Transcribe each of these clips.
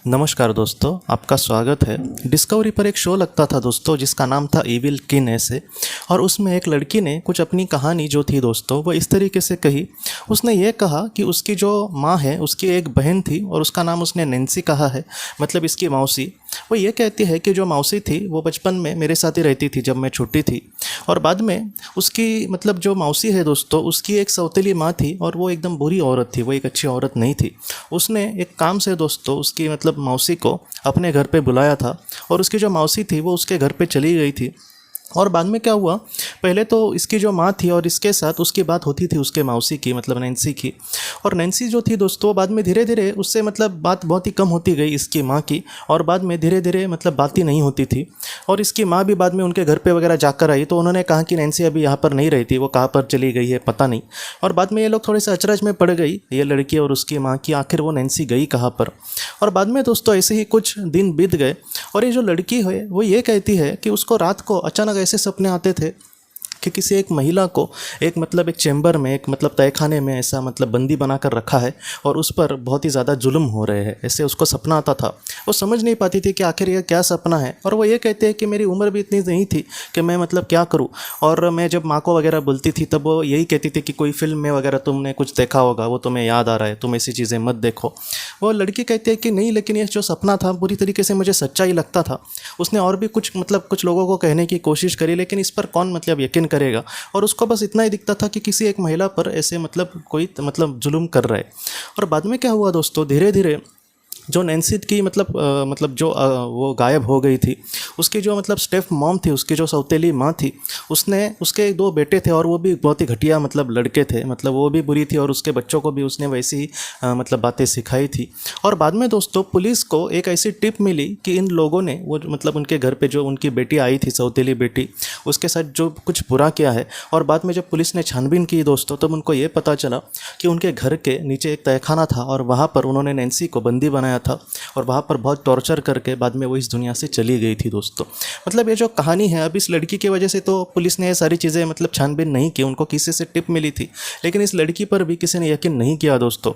नमस्कार दोस्तों, आपका स्वागत है। डिस्कवरी पर एक शो लगता था दोस्तों जिसका नाम था इविल किन ऐसे। और उसमें एक लड़की ने कुछ अपनी कहानी जो थी दोस्तों वो इस तरीके से कही। उसने ये कहा कि उसकी जो माँ है उसकी एक बहन थी और उसका नाम उसने नैन्सी कहा है, मतलब इसकी मौसी। वो ये कहती है कि जो मौसी थी वो बचपन में मेरे साथ ही रहती थी जब मैं छोटी थी। और बाद में उसकी मतलब जो मौसी है दोस्तों उसकी एक सौतेली माँ थी और वो एकदम बुरी औरत थी, वो एक अच्छी औरत नहीं थी। उसने एक काम से दोस्तों उसकी मतलब मौसी को अपने घर पे बुलाया था और उसकी जो मौसी थी वो उसके घर पे चली गई थी। और बाद में क्या हुआ, पहले तो इसकी जो माँ थी और इसके साथ उसकी बात होती थी उसके मौसी की, मतलब नैन्सी की। और नैन्सी जो थी दोस्तों बाद में धीरे धीरे उससे मतलब बात बहुत ही कम होती गई इसकी माँ की। और बाद में धीरे धीरे मतलब बात ही नहीं होती थी। और इसकी माँ भी बाद में उनके घर पे वगैरह जाकर आई तो उन्होंने कहा कि नैन्सी अभी यहाँ पर नहीं रहती, वो कहाँ पर चली गई है पता नहीं। और बाद में ये लोग थोड़े से अचरज में पड़ गई, ये लड़की और उसकी माँ की, आखिर वो नैन्सी गई कहाँ पर। और बाद में दोस्तों ऐसे ही कुछ दिन बीत गए और ये जो लड़की है वो ये कहती है कि उसको रात को अचानक ऐसे सपने आते थे कि किसी एक महिला को एक मतलब एक चैम्बर में, एक मतलब तहखाने में ऐसा मतलब बंदी बनाकर रखा है और उस पर बहुत ही ज़्यादा जुल्म हो रहे हैं, ऐसे उसको सपना आता था। वो समझ नहीं पाती थी कि आखिर यह क्या सपना है। और वो ये कहते हैं कि मेरी उम्र भी इतनी नहीं थी कि मैं मतलब क्या करूँ। और मैं जब माँ को वगैरह बोलती थी तब वो यही कहती थी कि कोई फिल्म में वगैरह तुमने कुछ देखा होगा, वो तुम्हें याद आ रहा है, तुम ऐसी चीज़ें मत देखो। वो लड़की कहती है कि नहीं, लेकिन ये जो सपना था पूरी तरीके से मुझे सच्चा ही लगता था। उसने और भी कुछ मतलब कुछ लोगों को कहने की कोशिश करी लेकिन इस पर कौन मतलब यकीन करेगा। और उसको बस इतना ही दिखता था कि किसी एक महिला पर ऐसे मतलब कोई मतलब जुल्म कर रहा है। और बाद में क्या हुआ दोस्तों, धीरे धीरे जो नैन्सी की मतलब जो वो गायब हो गई थी, उसकी जो मतलब स्टेप मॉम थी, उसकी जो सौतेली माँ थी, उसने उसके दो बेटे थे और वो भी बहुत ही घटिया मतलब लड़के थे, मतलब वो भी बुरी थी और उसके बच्चों को भी उसने वैसी ही मतलब बातें सिखाई थी। और बाद में दोस्तों पुलिस को एक ऐसी टिप मिली कि इन लोगों ने वो मतलब उनके घर पे जो उनकी बेटी आई थी, सौतेली बेटी, उसके साथ जो कुछ बुरा किया है। और बाद में जब पुलिस ने छानबीन की दोस्तों तब उनको ये पता चला कि उनके घर के नीचे एक तहखाना था और वहाँ पर उन्होंने नैन्सी को बंदी बनाया था और वहाँ पर बहुत टॉर्चर करके बाद में वो इस दुनिया से चली गई थी दोस्तों। मतलब ये जो कहानी है, अब इस लड़की की वजह से तो पुलिस ने ये सारी चीज़ें मतलब छानबीन नहीं की, उनको किसी से टिप मिली थी, लेकिन इस लड़की पर भी किसी ने यकीन नहीं किया दोस्तों।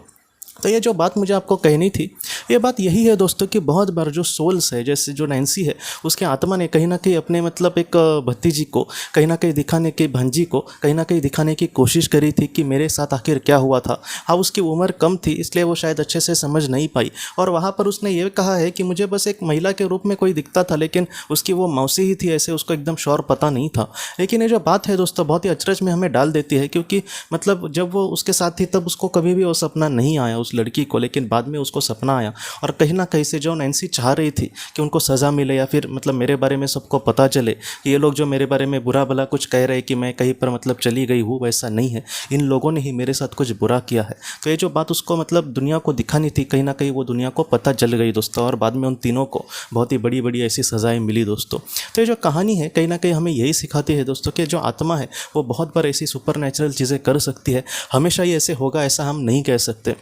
तो ये जो बात मुझे आपको कहनी थी, ये बात यही है दोस्तों कि बहुत बार जो सोल्स है, जैसे जो नैन्सी है, उसके आत्मा ने कहीं ना कहीं अपने मतलब एक भतीजी को कहीं ना कहीं दिखाने की, भांजी को कहीं ना कहीं दिखाने की कोशिश करी थी कि मेरे साथ आखिर क्या हुआ था। हाँ, उसकी उम्र कम थी इसलिए वो शायद अच्छे से समझ नहीं पाई। और वहाँ पर उसने ये कहा है कि मुझे बस एक महिला के रूप में कोई दिखता था, लेकिन उसकी वो मौसी ही थी, ऐसे उसको एकदम श्योर पता नहीं था। लेकिन ये जो बात है दोस्तों बहुत ही अचरज में हमें डाल देती है, क्योंकि मतलब जब वो उसके साथ थी तब उसको कभी भी वो सपना नहीं आया उस लड़की को, लेकिन बाद में उसको सपना आया। और कहीं ना कहीं से जो नैन्सी चाह रही थी कि उनको सज़ा मिले या फिर मतलब मेरे बारे में सबको पता चले कि ये लोग जो मेरे बारे में बुरा भला कुछ कह रहे हैं कि मैं कहीं पर मतलब चली गई हूँ, वैसा नहीं है, इन लोगों ने ही मेरे साथ कुछ बुरा किया है। तो ये जो बात उसको मतलब दुनिया को दिखानी थी, कहीं ना कहीं वो दुनिया को पता चल गई दोस्तों। और बाद में उन तीनों को बहुत ही बड़ी बड़ी ऐसी सज़ाएँ मिली दोस्तों। तो ये जो कहानी है कहीं ना कहीं हमें यही सिखाती है दोस्तों कि जो आत्मा है वो बहुत बार ऐसी सुपर नेचुरल चीज़ें कर सकती है। हमेशा ही ऐसे होगा ऐसा हम नहीं कह सकते।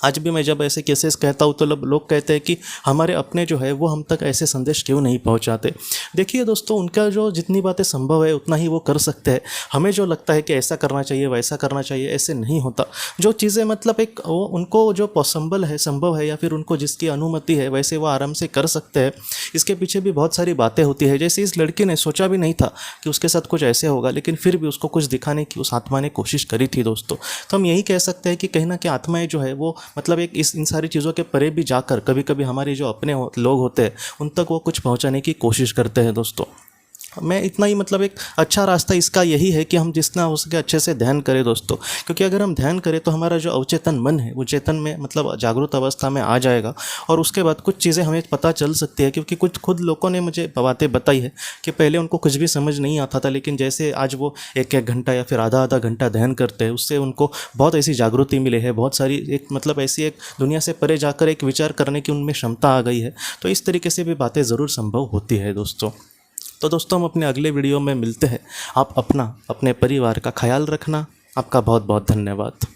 आज भी मैं जब ऐसे केसेस कहता हूँ तो लोग कहते हैं कि हमारे अपने जो है वो हम तक ऐसे संदेश क्यों नहीं पहुँचाते। देखिए दोस्तों, उनका जो जितनी बातें संभव है उतना ही वो कर सकते हैं। हमें जो लगता है कि ऐसा करना चाहिए वैसा करना चाहिए, ऐसे नहीं होता। जो चीज़ें मतलब एक वो उनको जो पॉसिबल है, संभव है, या फिर उनको जिसकी अनुमति है वैसे वो आराम से कर सकते हैं। इसके पीछे भी बहुत सारी बातें होती है। जैसे इस लड़की ने सोचा भी नहीं था कि उसके साथ कुछ ऐसे होगा, लेकिन फिर भी उसको कुछ दिखाने की उस आत्मा ने कोशिश करी थी दोस्तों। तो हम यही कह सकते हैं कि कहीं ना कहीं आत्माएं जो है वो मतलब एक इन सारी चीज़ों के परे भी जाकर कभी कभी हमारे जो अपने लोग होते हैं उन तक वो कुछ पहुंचाने की कोशिश करते हैं दोस्तों। मैं इतना ही मतलब एक अच्छा रास्ता इसका यही है कि हम जितना हो सके अच्छे से ध्यान करें दोस्तों। क्योंकि अगर हम ध्यान करें तो हमारा जो अवचेतन मन है वो चेतन में मतलब जागरूक अवस्था में आ जाएगा और उसके बाद कुछ चीज़ें हमें पता चल सकती है। क्योंकि कुछ खुद लोगों ने मुझे बातें बताई है कि पहले उनको कुछ भी समझ नहीं आता था, लेकिन जैसे आज वो एक एक घंटा या फिर आधा आधा घंटा ध्यान करते हैं उससे उनको बहुत ऐसी जागृति मिली है, बहुत सारी एक मतलब ऐसी एक दुनिया से परे जाकर एक विचार करने की उनमें क्षमता आ गई है। तो इस तरीके से भी बातें ज़रूर संभव होती है दोस्तों। तो दोस्तों हम अपने अगले वीडियो में मिलते हैं। आप अपना अपने परिवार का ख्याल रखना। आपका बहुत बहुत धन्यवाद।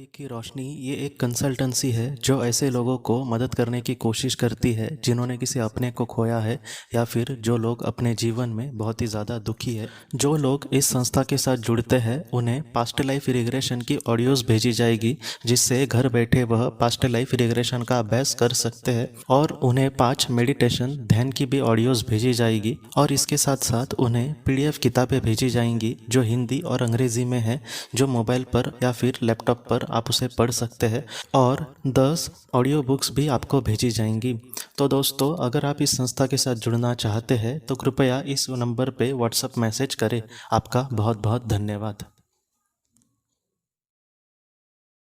आगे की रोशनी ये एक कंसल्टेंसी है जो ऐसे लोगों को मदद करने की कोशिश करती है जिन्होंने किसी अपने को खोया है या फिर जो लोग अपने जीवन में बहुत ही ज़्यादा दुखी है। जो लोग इस संस्था के साथ जुड़ते हैं उन्हें पास्ट लाइफ रिग्रेशन की ऑडियोज़ भेजी जाएगी, जिससे घर बैठे वह पास्ट लाइफ रिग्रेशन का अभ्यास कर सकते हैं। और उन्हें 5 मेडिटेशन ध्यान की भी ऑडियोज़ भेजी जाएगी और इसके साथ साथ उन्हें PDF किताबें भेजी जाएंगी जो हिंदी और अंग्रेज़ी में है, जो मोबाइल पर या फिर लैपटॉप पर आप उसे पढ़ सकते हैं। और 10 ऑडियो बुक्स भी आपको भेजी जाएंगी। तो दोस्तों, अगर आप इस संस्था के साथ जुड़ना चाहते हैं तो कृपया इस नंबर पे व्हाट्सएप मैसेज करें। आपका बहुत बहुत धन्यवाद।